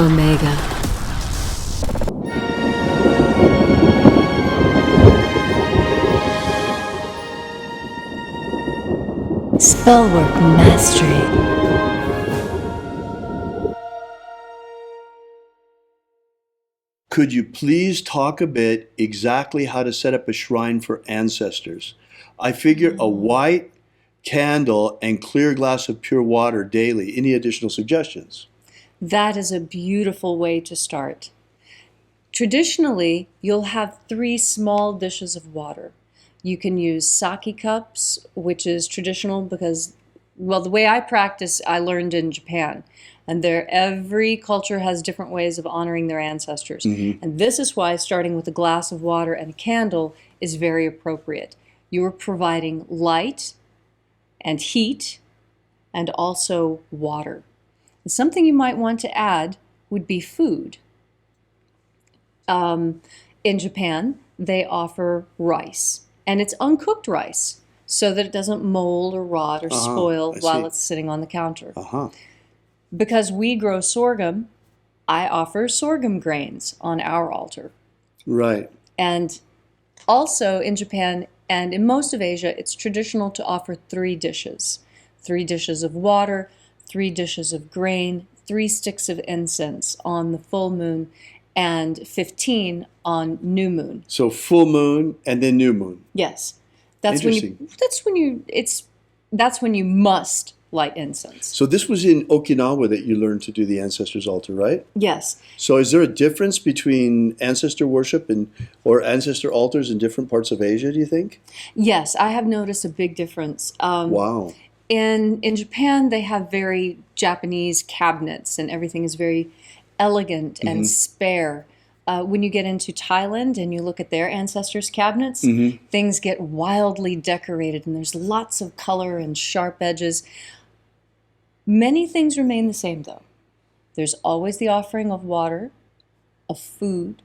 Omega. Spellwork Mastery. Could you please talk a bit exactly how to set up a shrine for ancestors? I figure a white candle and clear glass of pure water daily. Any additional suggestions? That is a beautiful way to start. Traditionally, you'll have 3 small dishes of water. You can use sake cups, which is traditional because, well, the way I practice, I learned in Japan. And every culture has different ways of honoring their ancestors. And this is why starting with a glass of water and a candle is very appropriate. You're providing light and heat and also water. And something you might want to add would be food. In Japan, they offer rice, and it's uncooked rice so that it doesn't mold or rot or spoil while it's sitting on the counter. Because we grow sorghum, I offer sorghum grains on our altar. Right. And also in Japan and in most of Asia, it's traditional to offer 3 dishes. 3 dishes of water, 3 dishes of grain, 3 sticks of incense on the full moon, and 15 on new moon. So full moon and then new moon. Yes. That's when you must light incense. So this was in Okinawa that you learned to do the ancestors' altar, right? Yes. So is there a difference between ancestor worship or ancestor altars in different parts of Asia, do you think? Yes, I have noticed a big difference. Wow. In Japan, they have very Japanese cabinets, and everything is very elegant and spare. When you get into Thailand and you look at their ancestors' cabinets, things get wildly decorated, and there's lots of color and sharp edges. Many things remain the same, though. There's always the offering of water, of food,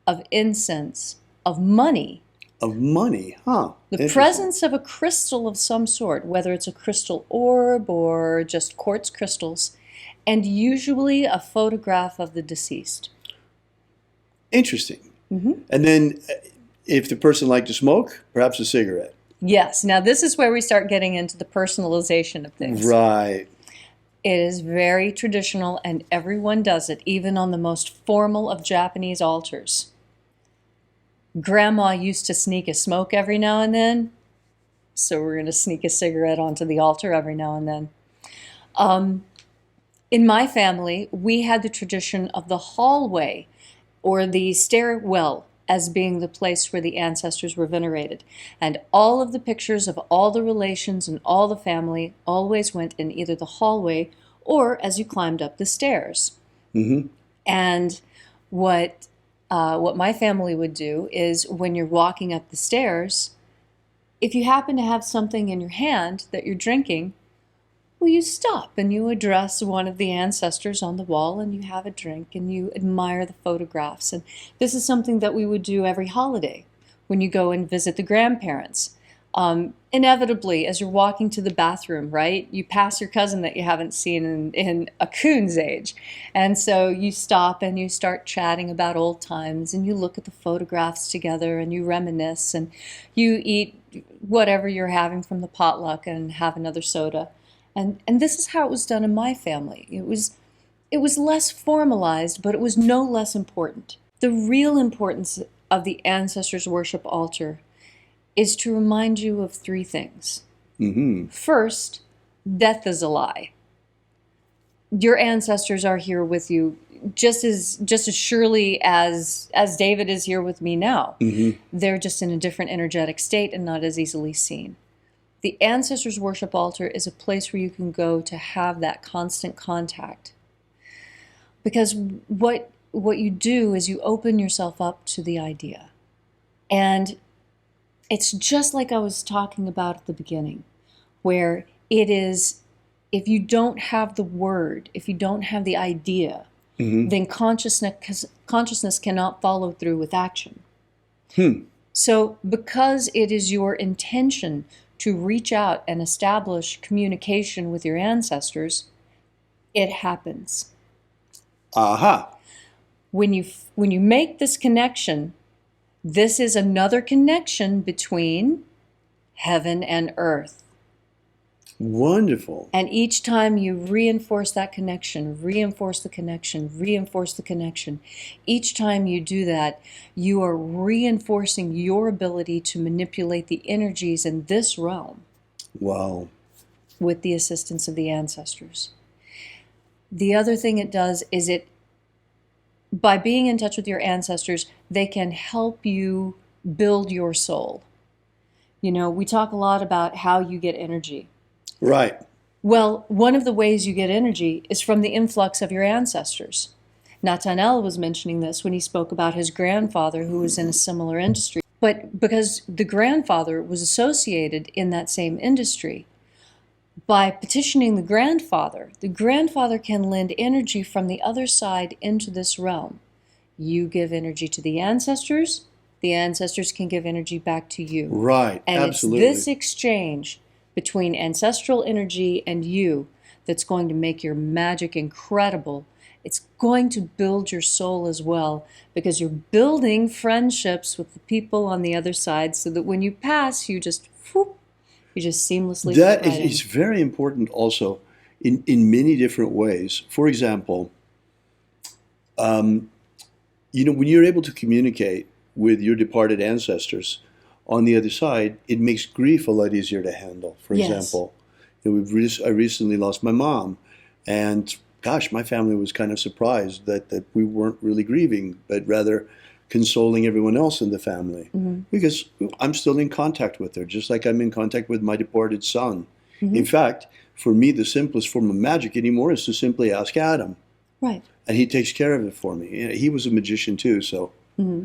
of incense, of money. Of money, huh? The presence of a crystal of some sort, whether it's a crystal orb or just quartz crystals, and usually a photograph of the deceased. Interesting. And then if the person liked to smoke, perhaps a cigarette. Yes. Now this is where we start getting into the personalization of things. Right. It is very traditional, and everyone does it, even on the most formal of Japanese altars. Grandma used to sneak a smoke every now and then, so we're going to sneak a cigarette onto the altar every now and then. In my family, we had the tradition of the hallway or the stairwell as being the place where the ancestors were venerated. And all of the pictures of all the relations and all the family always went in either the hallway or as you climbed up the stairs. And what my family would do is when you're walking up the stairs, if you happen to have something in your hand that you're drinking, well, you stop and you address one of the ancestors on the wall and you have a drink and you admire the photographs. And this is something that we would do every holiday when you go and visit the grandparents. Inevitably, as you're walking to the bathroom, right, you pass your cousin that you haven't seen in a coon's age. And so you stop and you start chatting about old times and you look at the photographs together and you reminisce and you eat whatever you're having from the potluck and have another soda. And this is how it was done in my family. It was less formalized, but it was no less important. The real importance of the ancestors' worship altar is to remind you of 3 things. First, death is a lie. Your ancestors are here with you just as surely as David is here with me now. They're just in a different energetic state and not as easily seen. The ancestors' worship altar is a place where you can go to have that constant contact. Because what you do is you open yourself up to the idea. And it's just like I was talking about at the beginning, where it is, if you don't have the word, if you don't have the idea, then consciousness cannot follow through with action. So because it is your intention to reach out and establish communication with your ancestors, it happens. Aha. When you make this connection, this is another connection between heaven and earth. Wonderful. And each time you reinforce that connection, reinforce the connection, reinforce the connection, each time you do that, you are reinforcing your ability to manipulate the energies in this realm. Wow. With the assistance of the ancestors. The other thing it does is by being in touch with your ancestors, they can help you build your soul. You know, we talk a lot about how you get energy. Right. Well, one of the ways you get energy is from the influx of your ancestors. Nathaniel was mentioning this when he spoke about his grandfather who was in a similar industry. But because the grandfather was associated in that same industry, by petitioning the grandfather can lend energy from the other side into this realm. You give energy to the ancestors can give energy back to you. Right, and absolutely. It's this exchange between ancestral energy and you that's going to make your magic incredible. It's going to build your soul as well, because you're building friendships with the people on the other side so that when you pass, you just seamlessly That fit right is in. very important also in many different ways. For example, when you're able to communicate with your departed ancestors on the other side, it makes grief a lot easier to handle. For Yes. example, I recently lost my mom, and gosh, my family was kind of surprised that we weren't really grieving, but rather consoling everyone else in the family. Mm-hmm. Because I'm still in contact with her, just like I'm in contact with my departed son. Mm-hmm. In fact, for me, the simplest form of magic anymore is to simply ask Adam. Right. And he takes care of it for me. He was a magician too, so. Mm-hmm.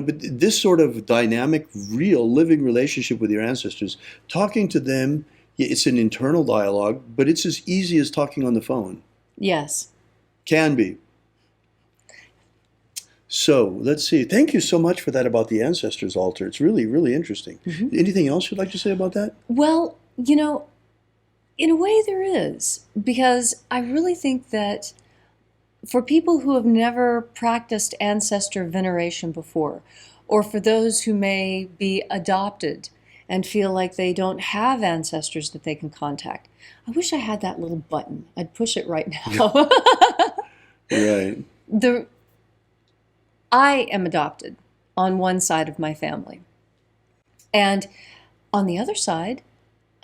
But this sort of dynamic, real, living relationship with your ancestors, talking to them, it's an internal dialogue, but it's as easy as talking on the phone. Yes. Can be. So, let's see. Thank you so much for that about the ancestors altar. It's really, really interesting. Mm-hmm. Anything else you'd like to say about that? Well, in a way there is, because I really think that for people who have never practiced ancestor veneration before, or for those who may be adopted and feel like they don't have ancestors that they can contact, I wish I had that little button. I'd push it right now. Right. I am adopted on one side of my family. And on the other side,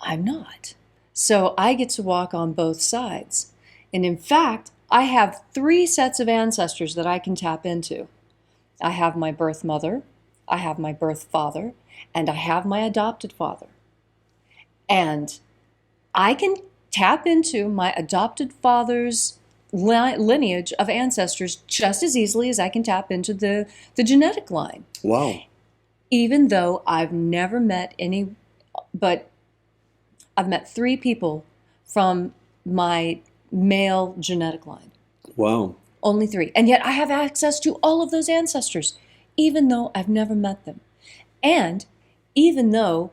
I'm not. So I get to walk on both sides. And in fact, I have 3 sets of ancestors that I can tap into. I have my birth mother, I have my birth father, and I have my adopted father. And I can tap into my adopted father's lineage of ancestors just as easily as I can tap into the genetic line. Wow. Even though I've never met any, but I've met 3 people from my male genetic line. Wow. Only 3. And yet I have access to all of those ancestors, even though I've never met them. And even though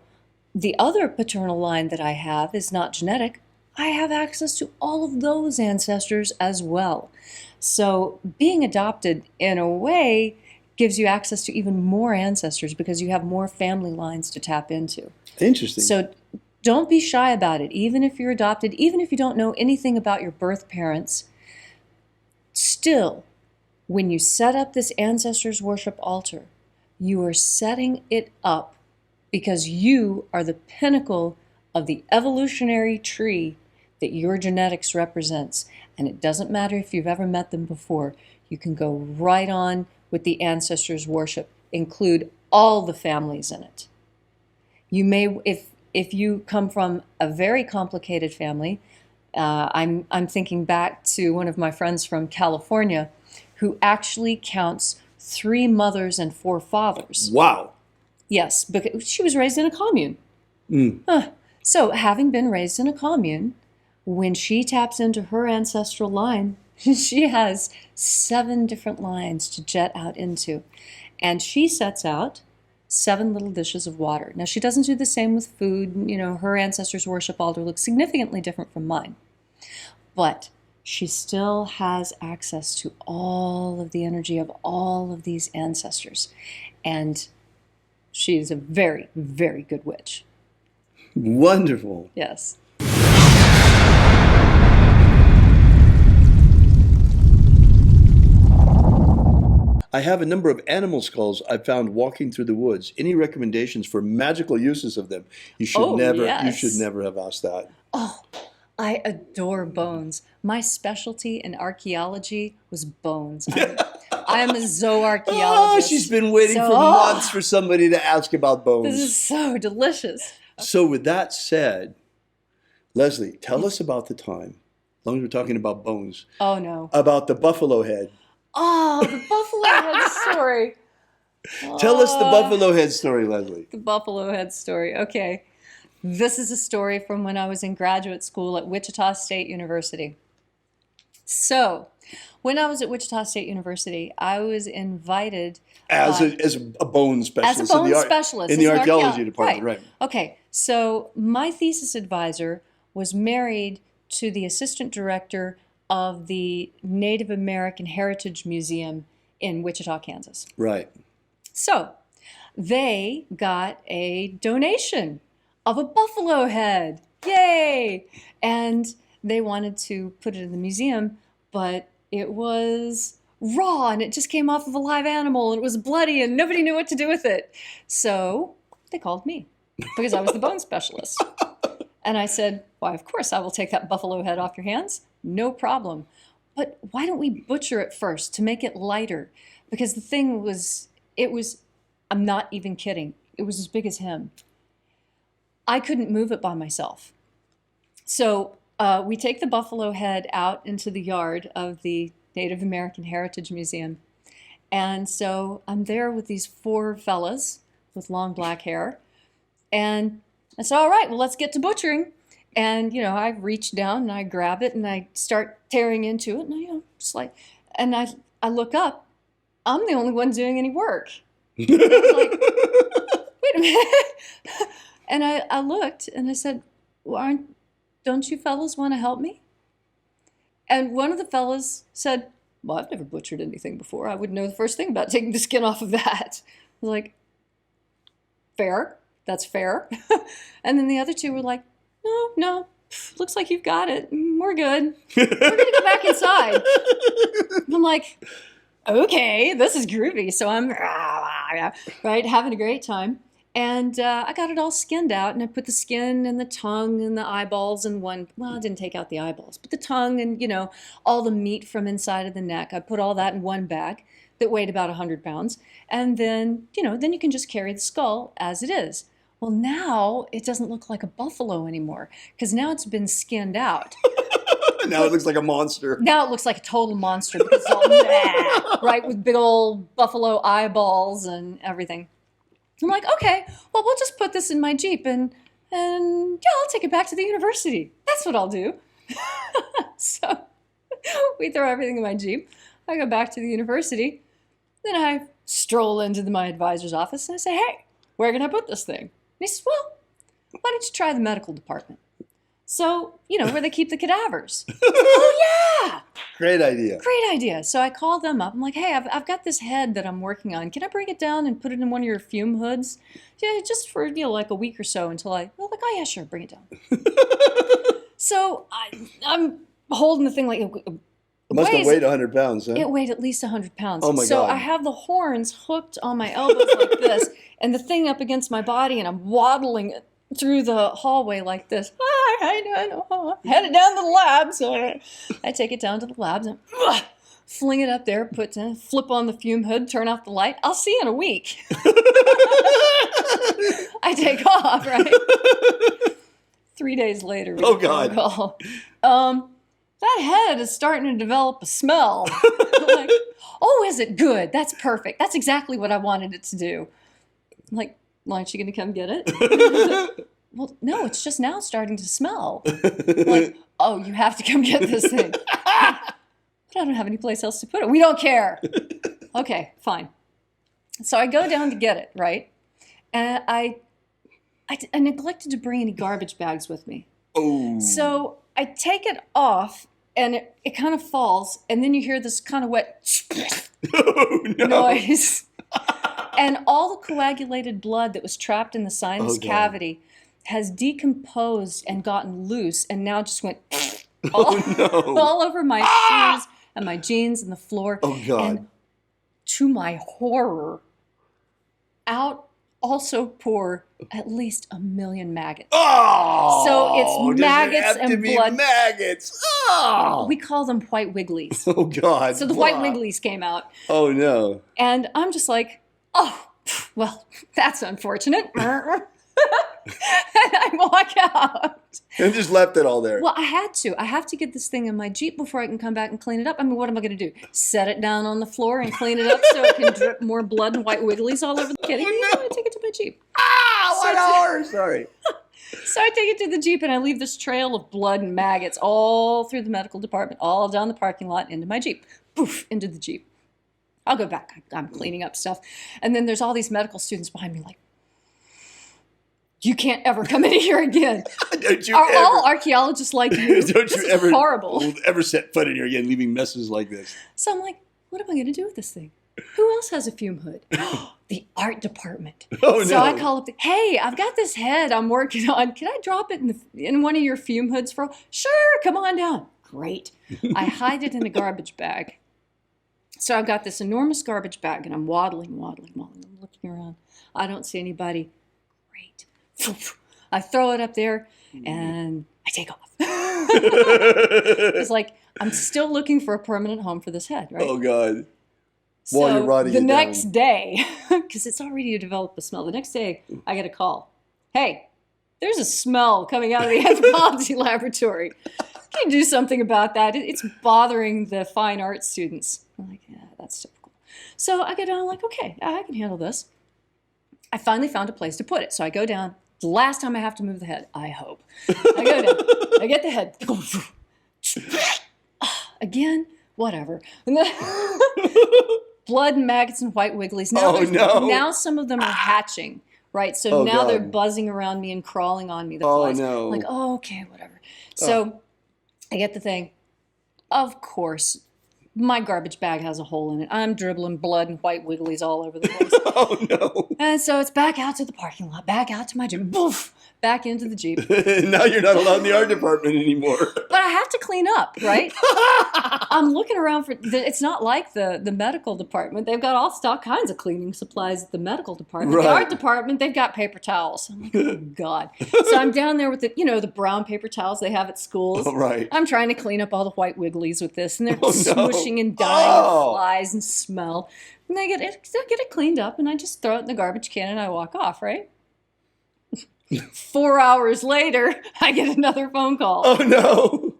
the other paternal line that I have is not genetic, I have access to all of those ancestors as well. So being adopted, in a way, gives you access to even more ancestors because you have more family lines to tap into. Interesting. So don't be shy about it. Even if you're adopted, even if you don't know anything about your birth parents, still, when you set up this ancestors worship altar, you are setting it up because you are the pinnacle of the evolutionary tree that your genetics represents. And it doesn't matter if you've ever met them before. You can go right on with the ancestors worship. Include all the families in it. You may, if you come from a very complicated family, I'm thinking back to one of my friends from California who actually counts 3 mothers and 4 fathers. Wow. Yes, because she was raised in a commune. Mm. So having been raised in a commune, when she taps into her ancestral line, she has 7 different lines to jet out into. And she sets out 7 little dishes of water. Now, she doesn't do the same with food. Her ancestors' worship altar looks significantly different from mine. But she still has access to all of the energy of all of these ancestors. And she's a very, very good witch. Wonderful. Yes. I have a number of animal skulls I found walking through the woods. Any recommendations for magical uses of them? You should yes. You should never have asked that. Oh, I adore bones. My specialty in archaeology was bones. I'm a zooarchaeologist. Oh, she's been waiting for months for somebody to ask about bones. This is so delicious. So with that said, Leslie, tell us about the time, as long as we're talking about bones. Oh, no. About the buffalo head. Oh, the buffalo head story. Tell us the buffalo head story, Leslie. The buffalo head story. Okay. This is a story from when I was in graduate school at Wichita State University. So, when I was at Wichita State University, I was invited as a bone specialist. As a bone specialist. In the archaeology department, right. Okay. So, my thesis advisor was married to the assistant director of the Native American Heritage Museum in Wichita, Kansas. Right. So they got a donation of a buffalo head. Yay! And they wanted to put it in the museum, but it was raw and it just came off of a live animal and it was bloody and nobody knew what to do with it. So they called me because I was the bone specialist. And I said, why, of course, I will take that buffalo head off your hands. No problem. But why don't we butcher it first to make it lighter? Because the thing was, I'm not even kidding, it was as big as him. I couldn't move it by myself. So we take the buffalo head out into the yard of the Native American Heritage Museum. And so I'm there with these 4 fellas with long black hair. And I said, all right, well, let's get to butchering. And, I reach down and I grab it and I start tearing into it. And, just like, and I look up. I'm the only one doing any work. And I was like, wait a minute. And I looked and I said, well, don't you fellas want to help me? And one of the fellas said, well, I've never butchered anything before. I wouldn't know the first thing about taking the skin off of that. I was like, fair. That's fair. And then the other 2 were like, no, looks like you've got it. We're good. We're going to go back inside. I'm like, okay, this is groovy. So I'm, right, having a great time. And I got it all skinned out, and I put the skin and the tongue and the eyeballs in one. Well, I didn't take out the eyeballs, but the tongue and, all the meat from inside of the neck. I put all that in one bag that weighed about 100 pounds. And then, then you can just carry the skull as it is. Well, now it doesn't look like a buffalo anymore because now it's been skinned out. Now it looks like a monster. Now it looks like a total monster because it's all right, with big old buffalo eyeballs and everything. I'm like, okay, well, we'll just put this in my Jeep and I'll take it back to the university. That's what I'll do. So we throw everything in my Jeep. I go back to the university. Then I stroll into my advisor's office and I say, hey, where can I put this thing? And he says, well, why don't you try the medical department? So, where they keep the cadavers. Oh, yeah. Great idea. Great idea. So I call them up. I'm like, hey, I've got this head that I'm working on. Can I bring it down and put it in one of your fume hoods? Yeah, just for, like a week or so until they're like, oh, yeah, sure, bring it down. So I'm holding the thing like... It must have weighed 100 pounds, huh? It weighed at least 100 pounds. Oh, my God. So I have the horns hooked on my elbows like this, and the thing up against my body, and I'm waddling it through the hallway like this. Headed down to the labs. I take it down to the labs and fling it up there, flip on the fume hood, turn off the light. I'll see you in a week. I take off, right? 3 days later. Oh, God. That head is starting to develop a smell. I'm like, oh, is it good? That's perfect. That's exactly what I wanted it to do. I'm like, well, aren't you going to come get it? Well, no, it's just now starting to smell. I'm like, oh, you have to come get this thing. But I don't have any place else to put it. We don't care. Okay, fine. So I go down to get it, right? And I neglected to bring any garbage bags with me. Oh. So I take it off and it kind of falls, and then you hear this kind of wet Oh, no. noise. And all the coagulated blood that was trapped in the sinus Oh, God. cavity has decomposed and gotten loose, and now just went Oh, no. all over my shoes and my jeans and the floor. Oh, God. And to my horror, out also pour at least 1 million maggots. Oh! So it's does it maggots have to and be blood. maggots. Oh! We call them white wigglies. Oh, God. So the white Wow. wigglies came out. Oh, no. And I'm just like, oh, well, that's unfortunate. And I walk out. And just left it all there. Well, I had to. I have to get this thing in my Jeep before I can come back and clean it up. I mean, what am I going to do? Set it down on the floor and clean it up so it can drip more blood and white wigglies all over the kitty? Oh, no. I take it to my Jeep. Ah, what So- horror. Sorry. So I take it to the Jeep and I leave this trail of blood and maggots all through the medical department, all down the parking lot into my Jeep. Poof, into the Jeep. I'll go back. I'm cleaning up stuff. And then there's all these medical students behind me like, you can't ever come in here again. Don't you Are ever. all archaeologists like you? Don't This you is ever. horrible. Ever set foot in here again, leaving messages like this. So I'm like, what am I going to do with this thing? Who else has a fume hood? The art department. Oh, So no. I call up, hey, I've got this head I'm working on. Can I drop it in one of your fume hoods for? Sure, come on down. Great. I hide it in a garbage bag. So I've got this enormous garbage bag, and I'm waddling. I'm looking around. I don't see anybody. Great. I throw it up there, and I take off. It's like, I'm still looking for a permanent home for this head, right? Oh, God. While you're rotting the it next down. day, because it's already developed a smell, the next day I get a call. Hey, there's a smell coming out of the anthropology laboratory. Can you do something about that? It's bothering the fine art students. I'm like, yeah, that's typical. So I go down, I'm like, okay, I can handle this. I finally found a place to put it. So I go down. The last time I have to move the head, I hope. I go down. I get the head. Again, whatever. And then blood and maggots and white wigglies. Now, Oh, no. now some of them are hatching, right? So Oh, now they're God. buzzing around me and crawling on me. The Oh, flies. no. I'm like, oh, okay, whatever. So I get the thing. Of course, my garbage bag has a hole in it. I'm dribbling blood and white wigglies all over the place. Oh, no. And so it's back out to the parking lot, back out to my Jeep, boof, back into the Jeep. Now you're not allowed in the art department anymore. But I have to clean up, right? I'm looking around for, it's not like the medical department. They've got all kinds of cleaning supplies at the medical department. Right. The art department, they've got paper towels. I'm like, oh, God. So I'm down there with the brown paper towels they have at schools. Oh, right. I'm trying to clean up all the white wigglies with this, and they're Oh, no. smooshing and dying Oh. with flies and smell. And I get it cleaned up, and I just throw it in the garbage can and I walk off, right? 4 hours later, I get another phone call. Oh, no.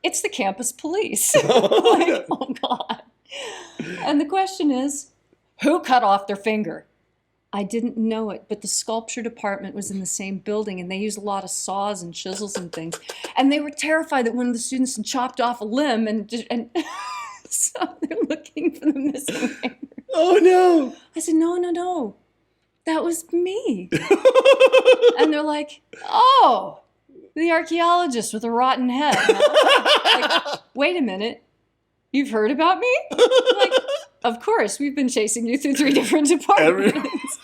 It's the campus police. Oh, Like, oh, God. And the question is, who cut off their finger? I didn't know it, but the sculpture department was in the same building, and they used a lot of saws and chisels and things. And they were terrified that one of the students had chopped off a limb, and so they're looking for the missing finger. Oh, no. I said, no. That was me. And they're like, oh, the archaeologist with a rotten head. Like, wait a minute. You've heard about me? Like, of course, we've been chasing you through 3 different departments.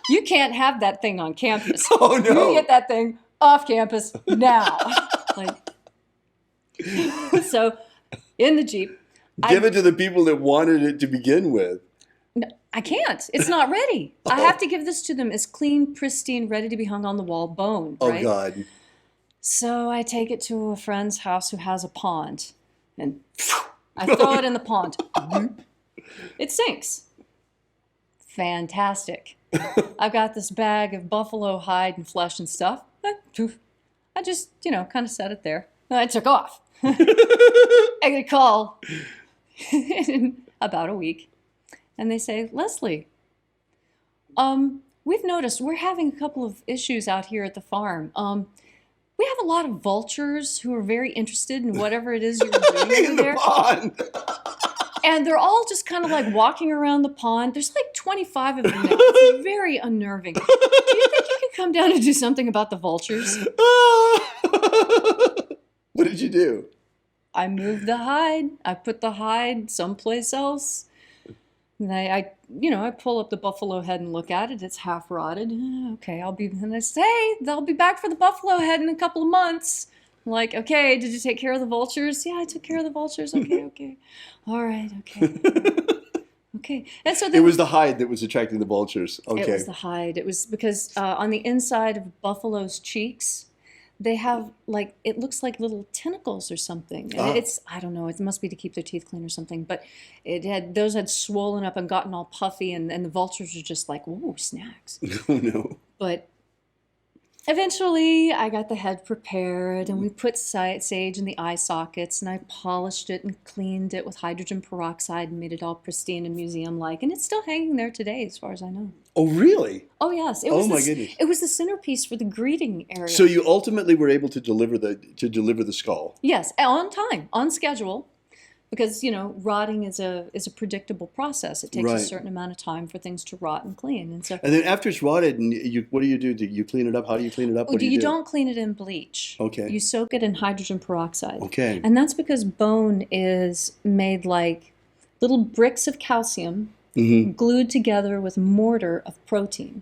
You can't have that thing on campus. Oh, no. You get that thing off campus now. Like, so, in the Jeep. Give it to the people that wanted it to begin with. No, I can't. It's not ready. I have to give this to them as clean, pristine, ready to be hung on the wall bone, Oh, right? God. So I take it to a friend's house who has a pond, and I throw it in the pond. It sinks. Fantastic. I've got this bag of buffalo hide and flesh and stuff. I just, kind of set it there. And I took off. I get a call in about a week. And they say, Leslie, we've noticed we're having a couple of issues out here at the farm. We have a lot of vultures who are very interested in whatever it is you're doing In over the there. pond. And they're all just kind of like walking around the pond. There's like 25 of them now. It's very unnerving. Do you think you can come down and do something about the vultures? What did you do? I moved the hide. I put the hide someplace else. And I pull up the buffalo head and look at it. It's half rotted. Okay, and I say, hey, I'll be back for the buffalo head in a couple of months. I'm like, okay, did you take care of the vultures? Yeah, I took care of the vultures. Okay. All right, okay. Okay. And so it was the hide that was attracting the vultures. Okay. It was the hide. It was because on the inside of buffalo's cheeks, they have it looks like little tentacles or something. And I don't know, it must be to keep their teeth clean or something, but those had swollen up and gotten all puffy, and the vultures were just like, ooh, snacks. Oh no. But eventually I got the head prepared, and we put sage in the eye sockets, and I polished it and cleaned it with hydrogen peroxide and made it all pristine and museum-like, and it's still hanging there today as far as I know. Oh, really? Oh, yes. Goodness. It was the centerpiece for the greeting area. So you ultimately were able to deliver the skull? Yes, on time, on schedule, because, rotting is a predictable process. It takes a certain amount of time for things to rot and clean. And then after it's rotted, what do you do? Do you clean it up? How do you clean it up? You don't clean it in bleach. Okay. You soak it in hydrogen peroxide. Okay. And that's because bone is made like little bricks of calcium glued together with mortar of protein.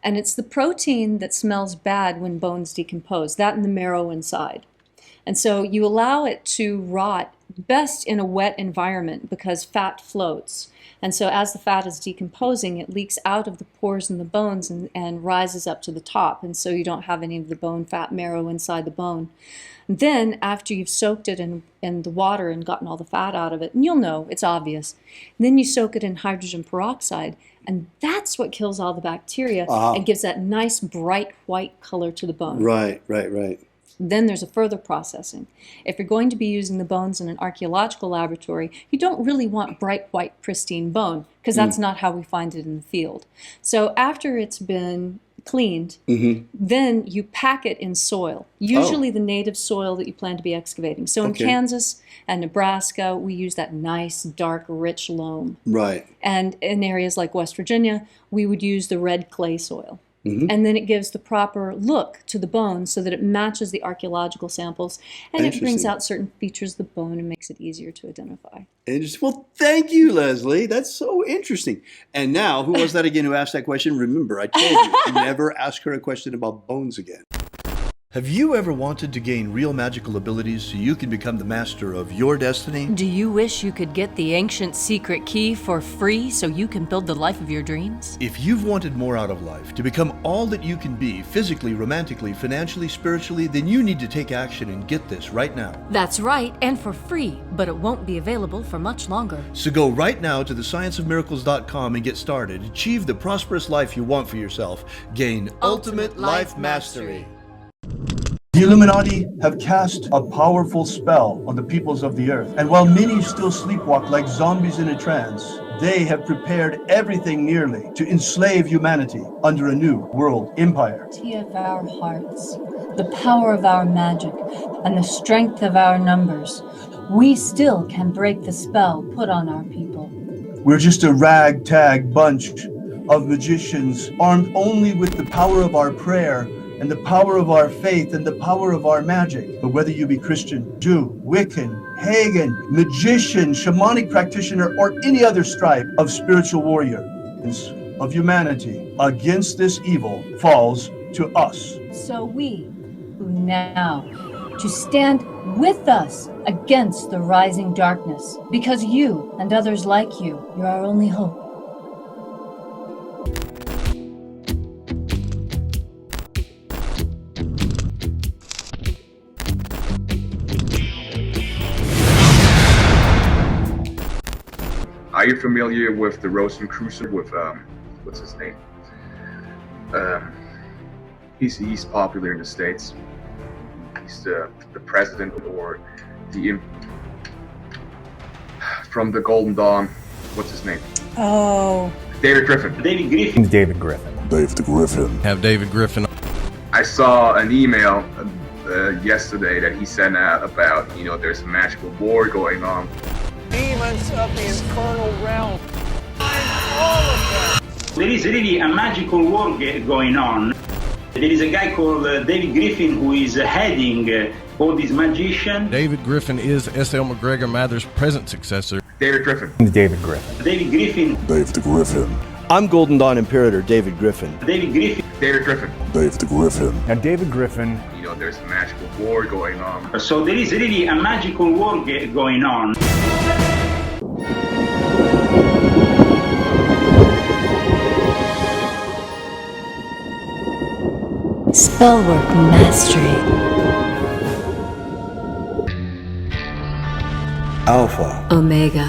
And it's the protein that smells bad when bones decompose, that and the marrow inside. And so you allow it to rot best in a wet environment because fat floats. And so as the fat is decomposing, it leaks out of the pores in the bones and rises up to the top. And so you don't have any of the bone fat marrow inside the bone. Then, after you've soaked it in the water and gotten all the fat out of it, and you'll know, it's obvious, then you soak it in hydrogen peroxide, and that's what kills all the bacteria and gives that nice, bright white color to the bone. Right. Then there's a further processing. If you're going to be using the bones in an archaeological laboratory, you don't really want bright, white, pristine bone, because that's not how we find it in the field. So after it's been cleaned, then you pack it in soil, usually the native soil that you plan to be excavating. So in Kansas and Nebraska, we use that nice, dark, rich loam. Right. And in areas like West Virginia, we would use the red clay soil. And then it gives the proper look to the bone so that it matches the archaeological samples, and it brings out certain features of the bone and makes it easier to identify. Well, thank you, Leslie. That's so interesting. And now, who was that again who asked that question? Remember, I told you, never ask her a question about bones again. Have you ever wanted to gain real magical abilities so you can become the master of your destiny? Do you wish you could get the ancient secret key for free so you can build the life of your dreams? If you've wanted more out of life, to become all that you can be, physically, romantically, financially, spiritually, then you need to take action and get this right now. That's right, and for free, but it won't be available for much longer. So go right now to thescienceofmiracles.com and get started. Achieve the prosperous life you want for yourself. Gain ultimate life mastery. The Illuminati have cast a powerful spell on the peoples of the earth, and while many still sleepwalk like zombies in a trance, they have prepared everything nearly to enslave humanity under a new world empire. Of our hearts, the power of our magic, and the strength of our numbers, we still can break the spell put on our people. We're just a ragtag bunch of magicians armed only with the power of our prayer and the power of our faith and the power of our magic. But whether you be Christian, Jew, Wiccan, pagan, magician, shamanic practitioner, or any other stripe of spiritual warrior of humanity against this evil falls to us. So we, who now, to stand with us against the rising darkness, because you and others like you're our only hope. Are you familiar with the Rosicrucian with what's his name? He's popular in the States. He's the president or the from the Golden Dawn. What's his name? Oh, David Griffin. David Griffin. Have David Griffin. I saw an email yesterday that he sent out about, there's a magical war going on. Demons of the infernal realm. All of them. There is really a magical war going on. There is a guy called David Griffin who is heading all these magicians. David Griffin is S.L. McGregor Mather's present successor. David Griffin. David Griffin. David Griffin. David Griffin. I'm Golden Dawn Imperator David Griffin. David Griffin. David Griffin. David Griffin. Now, David Griffin. You know, there's a magical war going on. So there is really a magical war going on. Spellwork Mastery. Alpha Omega.